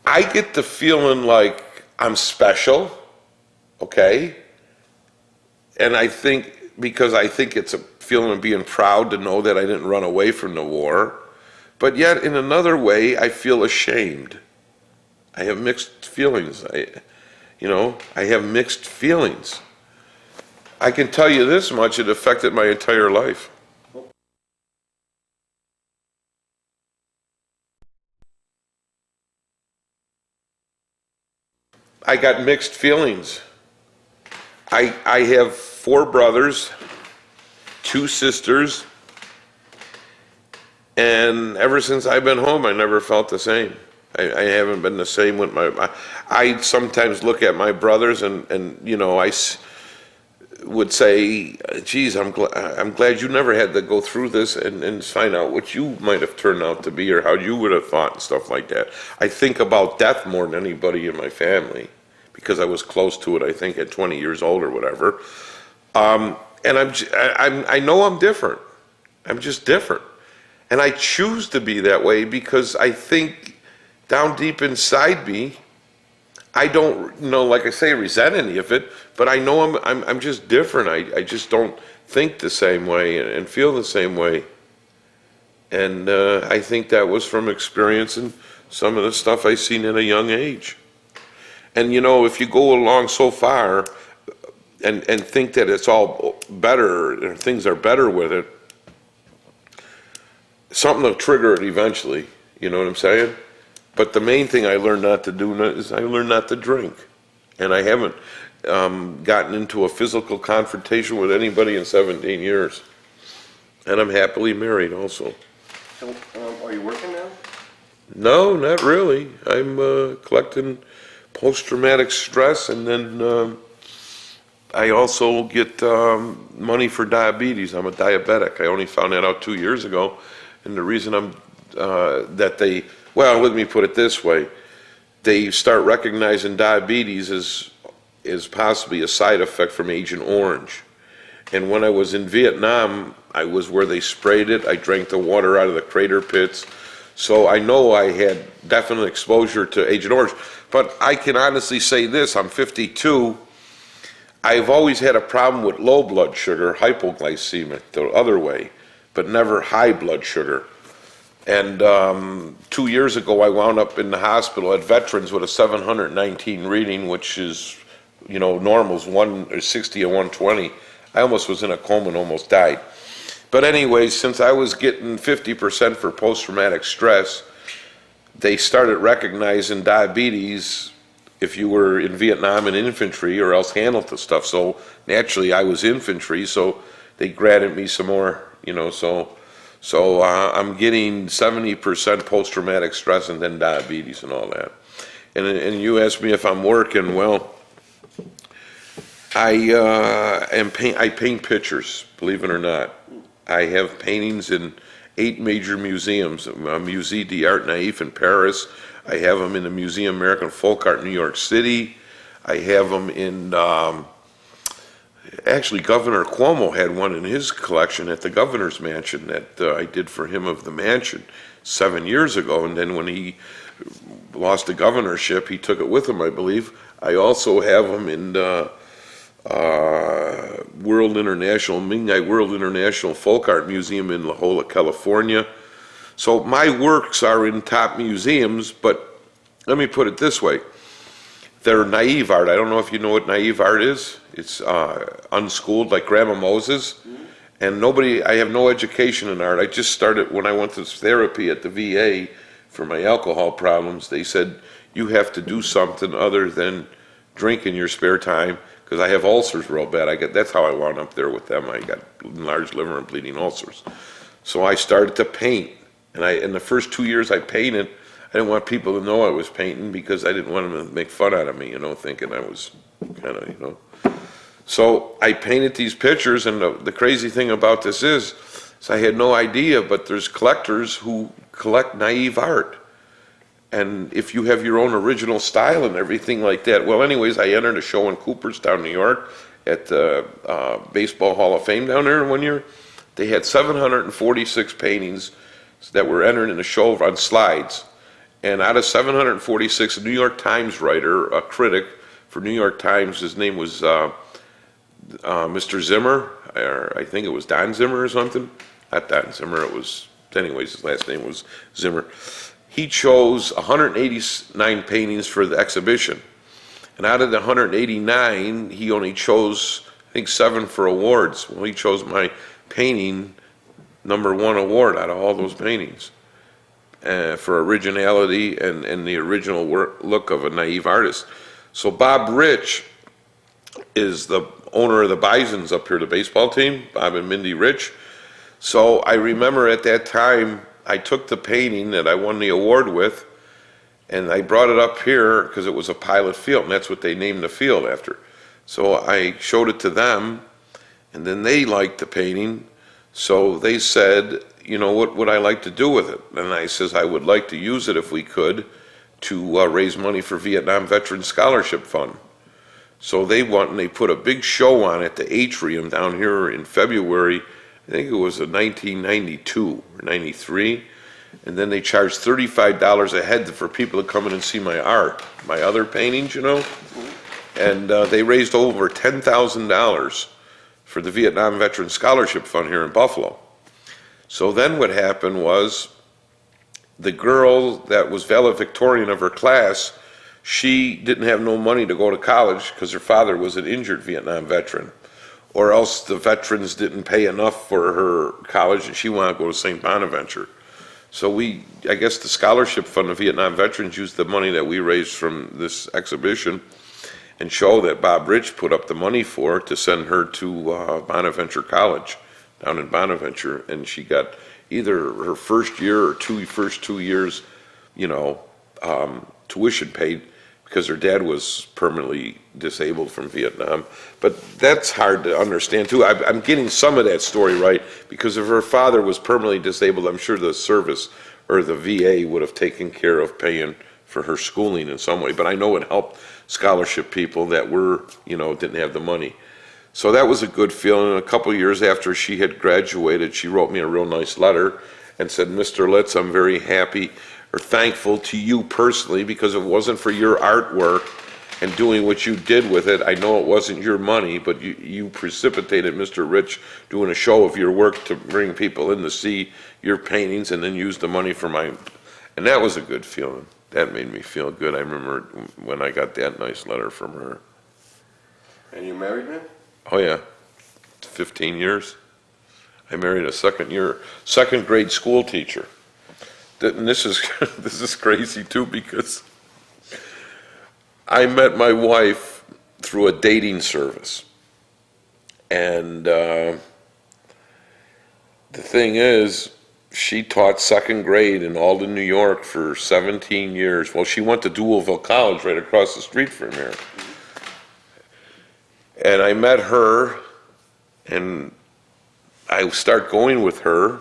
I get the feeling like I'm special, okay? And I think, because I think it's a feeling of being proud to know that I didn't run away from the war. But yet, in another way, I feel ashamed. I have mixed feelings. I have mixed feelings. I can tell you this much, it affected my entire life. I got mixed feelings. I have 4 brothers, 2 sisters, and ever since I've been home, I never felt the same. I haven't been the same with I sometimes look at my brothers and would say, geez, I'm glad you never had to go through this and find out what you might have turned out to be or how you would have thought and stuff like that. I think about death more than anybody in my family because I was close to it, I think, at 20 years old or whatever. And I know I'm different. I'm just different. And I choose to be that way because I think down deep inside me, I don't, like I say, resent any of it, but I know I'm just different. I just don't think the same way and feel the same way. And I think that was from experiencing some of the stuff I seen at a young age. And if you go along so far and think that it's all better, or things are better with it, something will trigger it eventually, you know what I'm saying? But the main thing I learned not to do is I learned not to drink. And I haven't gotten into a physical confrontation with anybody in 17 years. And I'm happily married also. So, are you working now? No, not really. I'm collecting post-traumatic stress, and then I also get money for diabetes. I'm a diabetic. I only found that out 2 years ago. And the reason I'm, let me put it this way. They start recognizing diabetes as possibly a side effect from Agent Orange. And when I was in Vietnam, I was where they sprayed it. I drank the water out of the crater pits. So I know I had definite exposure to Agent Orange. But I can honestly say this, I'm 52. I've always had a problem with low blood sugar, hypoglycemic, the other way, but never high blood sugar. And 2 years ago, I wound up in the hospital at Veterans with a 719 reading, which is, normal is 160 and 120. I almost was in a coma and almost died. But anyway, since I was getting 50% for post-traumatic stress, they started recognizing diabetes if you were in Vietnam in infantry or else handled the stuff. So naturally, I was infantry, so they granted me some more, So I'm getting 70% post-traumatic stress and then diabetes and all that. And you asked me if I'm working. Well, I paint pictures, believe it or not. I have paintings in 8 major museums. Musée d'Art Naïf in Paris. I have them in the Museum of American Folk Art in New York City. I have them in, actually Governor Cuomo had one in his collection at the governor's mansion that I did for him of the mansion 7 years ago. And then when he lost the governorship, he took it with him, I believe. I also have them in Mingai World International Folk Art Museum in La Jolla, California. So my works are in top museums, but let me put it this way. They're naive art. I don't know if you know what naive art is. It's unschooled, like Grandma Moses. And I have no education in art. I just started when I went to therapy at the VA for my alcohol problems. They said, you have to do something other than drink in your spare time, because I have ulcers real bad. That's how I wound up there with them. I got enlarged liver and bleeding ulcers. So I started to paint. And in the first 2 years I painted, I didn't want people to know I was painting because I didn't want them to make fun out of me, thinking I was kind of, So I painted these pictures, and the crazy thing about this is I had no idea, but there's collectors who collect naive art. And if you have your own original style and everything like that, well, anyways, I entered a show in Cooperstown, New York, at the Baseball Hall of Fame down there one year. They had 746 paintings that were entered in a show on slides. And out of 746, a New York Times writer, a critic for New York Times, his name was Mr. Zimmer, or I think it was Don Zimmer or something. Not Don Zimmer, it was, anyways, his last name was Zimmer. He chose 189 paintings for the exhibition. And out of the 189, he only chose, I think, 7 for awards. Well, he chose my painting #1 award out of all those paintings for originality and the original look of a naive artist. So Bob Rich is the owner of the Bisons up here, the baseball team, Bob and Mindy Rich. So I remember at that time, I took the painting that I won the award with, and I brought it up here because it was a pilot field, and that's what they named the field after. So I showed it to them, and then they liked the painting. So they said, you know, what would I like to do with it? And I says, I would like to use it if we could to raise money for Vietnam Veterans Scholarship Fund. So they went and they put a big show on at the Atrium down here in February. I think it was in 1992 or 93. And then they charged $35 a head for people to come in and see my art, my other paintings, you know. And they raised over $10,000 for the Vietnam Veterans Scholarship Fund here in Buffalo. So then what happened was the girl that was valedictorian of her class, she didn't have no money to go to college because her father was an injured Vietnam veteran, or else the veterans didn't pay enough for her college and she wanted to go to St. Bonaventure. So I guess the scholarship fund of Vietnam veterans used the money that we raised from this exhibition and show that Bob Rich put up the money for to send her to Bonaventure College down in Bonaventure, and she got either her first year or first 2 years, you know, tuition paid because her dad was permanently disabled from Vietnam. But that's hard to understand too. I'm getting some of that story right because if her father was permanently disabled, I'm sure the service or the VA would have taken care of paying for her schooling in some way. But I know it helped scholarship people that were, you know, didn't have the money. So that was a good feeling. And a couple of years after she had graduated, she wrote me a real nice letter and said, Mr. Litz, I'm very happy or thankful to you personally because if it wasn't for your artwork and doing what you did with it, I know it wasn't your money, but you precipitated Mr. Rich doing a show of your work to bring people in to see your paintings and then use the money for mine. And that was a good feeling. That made me feel good. I remember when I got that nice letter from her. And you married now? Oh yeah, 15 years. I married a second grade school teacher. And this is crazy too because I met my wife through a dating service. And the thing is, she taught second grade in Alden, New York for 17 years. Well, she went to Deweyville College right across the street from here. And I met her, and I start going with her,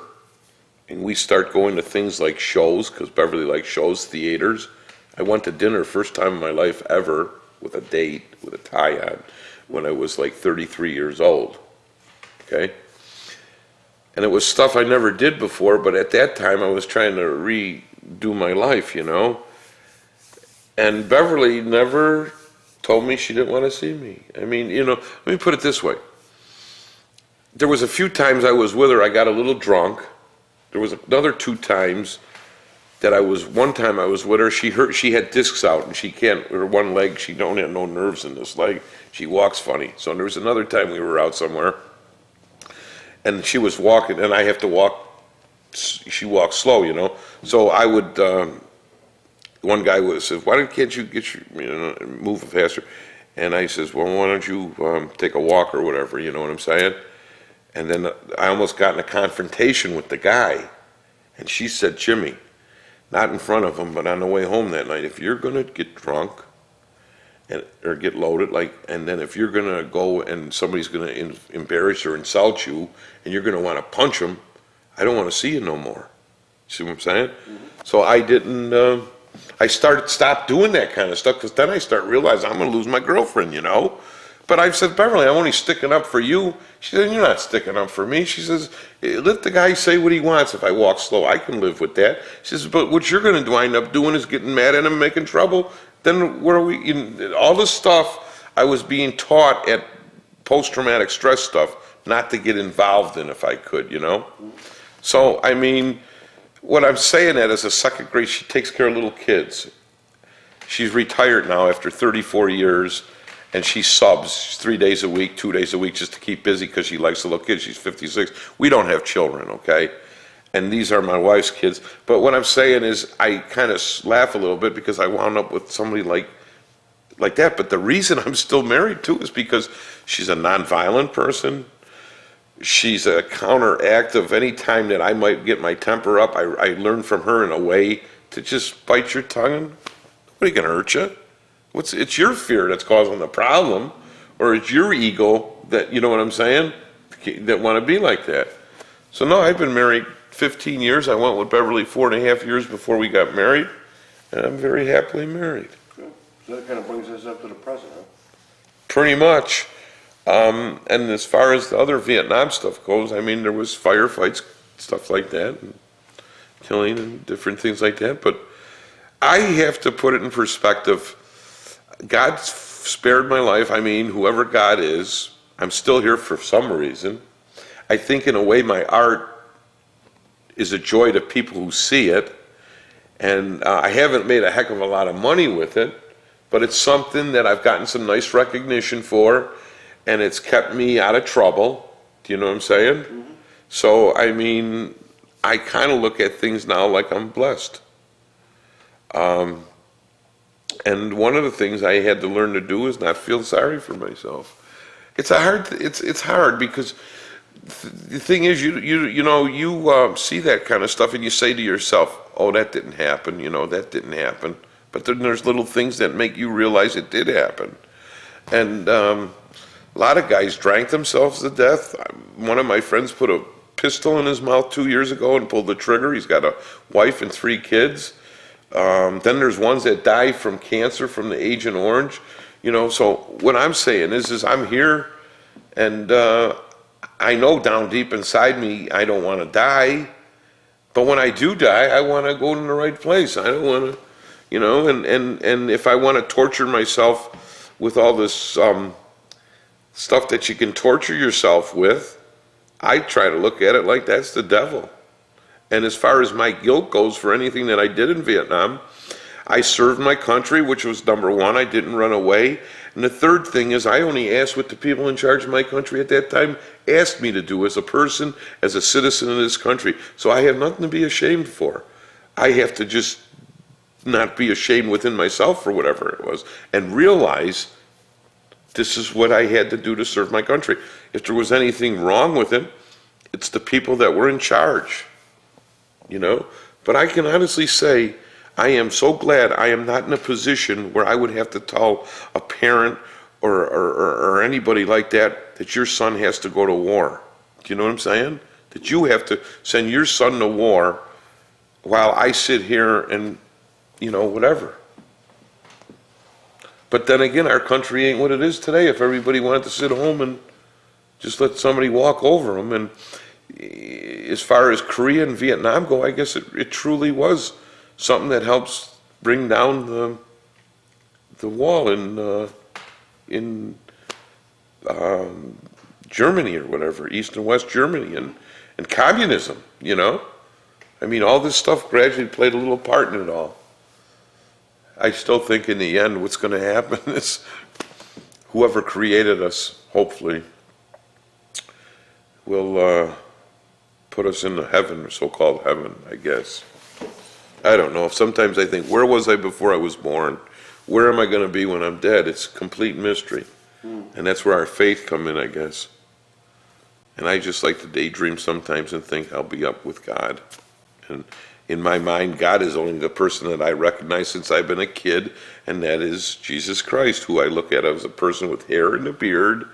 and we start going to things like shows, because Beverly likes shows, theaters. I went to dinner first time in my life ever with a date, with a tie on, when I was like 33 years old, okay? And it was stuff I never did before, but at that time I was trying to redo my life, you know? And Beverly never told me she didn't want to see me. I mean, you know, let me put it this way. There was a few times I was with her, I got a little drunk. There was another 2 times that one time I was with her, she had discs out and she can't, her one leg, she don't have no nerves in this leg. She walks funny. So there was another time we were out somewhere and she was walking and I have to walk, she walks slow, you know. So I would, one guy says, can't you get your, you know, move faster? And I says, well, why don't you take a walk or whatever, you know what I'm saying? And then I almost got in a confrontation with the guy. And she said, Jimmy, not in front of him, but on the way home that night, if you're going to get drunk or get loaded, and then if you're going to go and somebody's going to embarrass or insult you and you're going to want to punch him, I don't want to see you no more. See what I'm saying? Mm-hmm. So I didn't, I stopped doing that kind of stuff because then I start realizing I'm going to lose my girlfriend, you know. But I've said, Beverly, I'm only sticking up for you. She said, you're not sticking up for me. She says, let the guy say what he wants. If I walk slow, I can live with that. She says, but what you're going to wind up doing is getting mad at him, making trouble. Then where are we? All this stuff I was being taught at post-traumatic stress stuff not to get involved in if I could, So, I mean, what I'm saying that as a second grade, she takes care of little kids. She's retired now after 34 years, and she subs 3 days a week, 2 days a week, just to keep busy because she likes the little kids. She's 56. We don't have children, okay? And these are my wife's kids. But what I'm saying is I kind of laugh a little bit because I wound up with somebody like that. But the reason I'm still married, too, is because she's a nonviolent person. She's a counteract of any time that I might get my temper up. I learned from her in a way to just bite your tongue and nobody can hurt you. It's your fear that's causing the problem, or it's your ego that, you know what I'm saying, that want to be like that. So no, I've been married 15 years. I went with Beverly 4.5 years before we got married, and I'm very happily married. Good. So that kind of brings us up to the present, huh? Pretty much. And as far as the other Vietnam stuff goes, I mean, there was firefights, stuff like that, and killing and different things like that. But I have to put it in perspective. God spared my life. I mean, whoever God is, I'm still here for some reason. I think in a way my art is a joy to people who see it. And I haven't made a heck of a lot of money with it, but it's something that I've gotten some nice recognition for, and it's kept me out of trouble. Do you know what I'm saying? Mm-hmm. So, I mean, I kind of look at things now like I'm blessed. And one of the things I had to learn to do is not feel sorry for myself. It's hard because the thing is, you see that kind of stuff and you say to yourself, oh, that didn't happen, that didn't happen. But then there's little things that make you realize it did happen. And a lot of guys drank themselves to death. One of my friends put a pistol in his mouth 2 years ago and pulled the trigger. He's got a wife and 3 kids. Then there's ones that die from cancer from the Agent Orange. So what I'm saying is I'm here, and I know down deep inside me I don't want to die, but when I do die, I want to go in the right place. I don't want to, and if I want to torture myself with all this stuff that you can torture yourself with, I try to look at it like that's the devil. And as far as my guilt goes for anything that I did in Vietnam, I served my country, which was number one. I didn't run away. And the third thing is I only asked what the people in charge of my country at that time asked me to do as a person, as a citizen of this country. So I have nothing to be ashamed for. I have to just not be ashamed within myself for whatever it was and realize this is what I had to do to serve my country. If there was anything wrong with it, it's the people that were in charge. But I can honestly say I am so glad I am not in a position where I would have to tell a parent or anybody like that your son has to go to war. Do you know what I'm saying? That you have to send your son to war while I sit here and, whatever. But then again, our country ain't what it is today. If everybody wanted to sit home and just let somebody walk over them, and as far as Korea and Vietnam go, I guess it truly was something that helps bring down the wall in Germany or whatever, East and West Germany, and communism, I mean, all this stuff gradually played a little part in it all. I still think in the end what's going to happen is whoever created us, hopefully, will put us into heaven, or so-called heaven, I guess. I don't know. Sometimes I think, where was I before I was born? Where am I going to be when I'm dead? It's a complete mystery. And that's where our faith come in, I guess. And I just like to daydream sometimes and think I'll be up with God. And in my mind, God is only the person that I recognize since I've been a kid, and that is Jesus Christ, who I look at as a person with hair and a beard.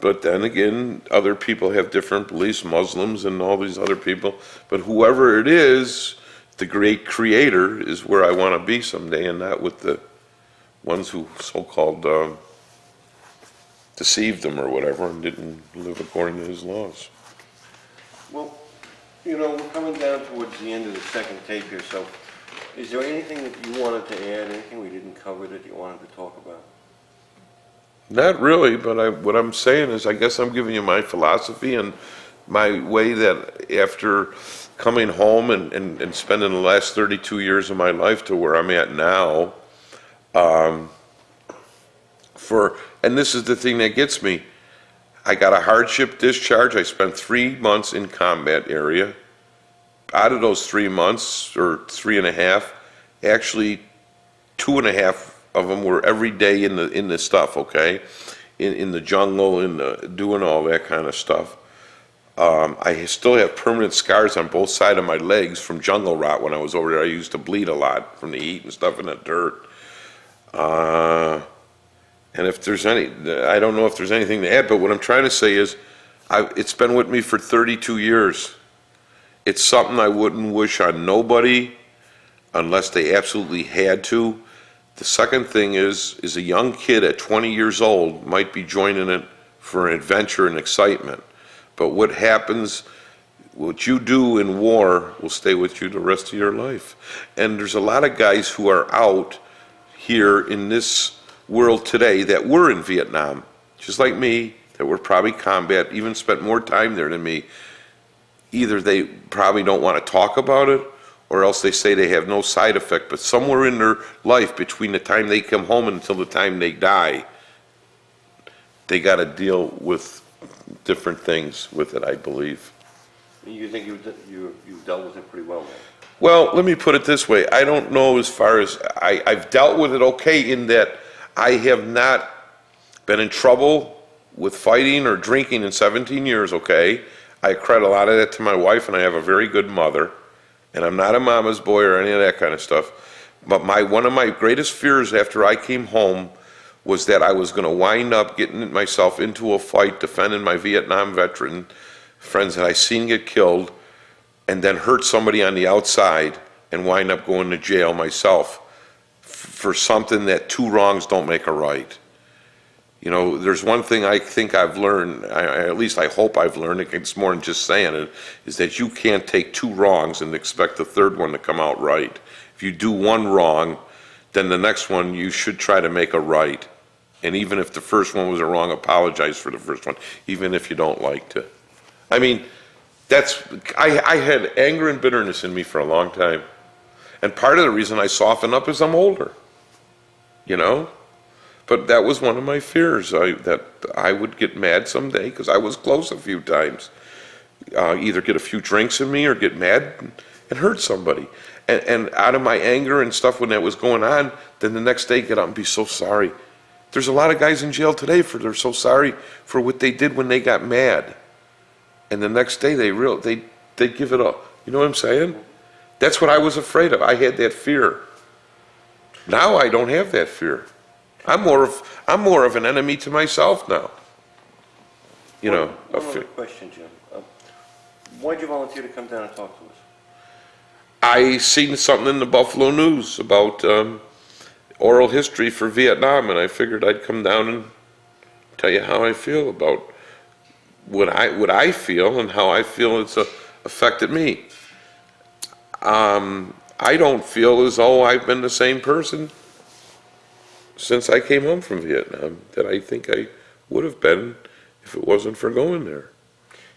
But then again, other people have different beliefs, Muslims and all these other people. But whoever it is, the great creator is where I want to be someday, and not with the ones who so-called deceived him or whatever and didn't live according to his laws. Well, you know, we're coming down towards the end of the second tape here, so is there anything that you wanted to add, anything we didn't cover that you wanted to talk about? Not really, but what I'm saying is I guess I'm giving you my philosophy and my way that after coming home and spending the last 32 years of my life to where I'm at now, and this is the thing that gets me, I got a hardship discharge. I spent 3 months in combat area. Out of those 3 months, or 3.5, actually 2.5 of them were every day in the stuff, okay? In the jungle, doing all that kind of stuff. I still have permanent scars on both sides of my legs from jungle rot when I was over there. I used to bleed a lot from the heat and stuff in the dirt. And if there's I don't know if there's anything to add, but what I'm trying to say is, it's been with me for 32 years. It's something I wouldn't wish on nobody unless they absolutely had to. The second thing is a young kid at 20 years old might be joining it for an adventure and excitement. But what happens, what you do in war will stay with you the rest of your life. And there's a lot of guys who are out here in this world today that were in Vietnam, just like me, that were probably combat, even spent more time there than me. Either they probably don't want to talk about it, or else they say they have no side effect, but somewhere in their life between the time they come home until the time they die, they got to deal with different things with it, I believe. You think you've dealt with it pretty well, man? Well, let me put it this way. I don't know as far as, I've dealt with it okay in that I have not been in trouble with fighting or drinking in 17 years, okay? I credit a lot of that to my wife, and I have a very good mother. And I'm not a mama's boy or any of that kind of stuff. But one of my greatest fears after I came home was that I was going to wind up getting myself into a fight defending my Vietnam veteran friends that I seen get killed, and then hurt somebody on the outside and wind up going to jail myself for something that 2 wrongs don't make a right. You know, there's one thing I think I've learned, at least I hope I've learned, it's more than just saying it, is that you can't take 2 wrongs and expect the third one to come out right. If you do 1 wrong, then the next one you should try to make a right. And even if the first one was a wrong, apologize for the first one, even if you don't like to. I mean, I had anger and bitterness in me for a long time. And part of the reason I soften up is I'm older, you know? But that was one of my fears, that I would get mad someday, because I was close a few times. Either get a few drinks in me or get mad and hurt somebody. And out of my anger and stuff when that was going on, then the next day get up and be so sorry. There's a lot of guys in jail today they're so sorry for what they did when they got mad. And the next day they give it up. You know what I'm saying? That's what I was afraid of. I had that fear. Now I don't have that fear. I'm more of an enemy to myself now. You know. One other question, Jim. Why'd you volunteer to come down and talk to us? I seen something in the Buffalo News about oral history for Vietnam, and I figured I'd come down and tell you how I feel about what I feel and how I feel it's affected me. I don't feel as though I've been the same person since I came home from Vietnam that I think I would have been if it wasn't for going there.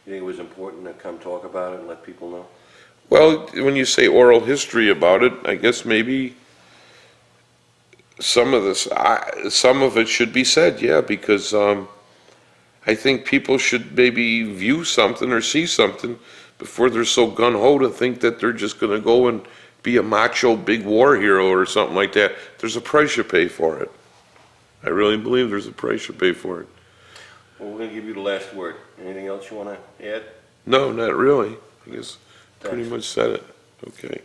You think it was important to come talk about it and let people know? Well, when you say oral history about it, I guess maybe some of it should be said, yeah, because I think people should maybe view something or see something before they're so gung-ho to think that they're just going to go and be a macho big war hero or something like that. There's a price you pay for it. I really believe there's a price you pay for it. Well, we're going to give you the last word. Anything else you want to add? No, not really. I guess Thanks. pretty much said it. Okay.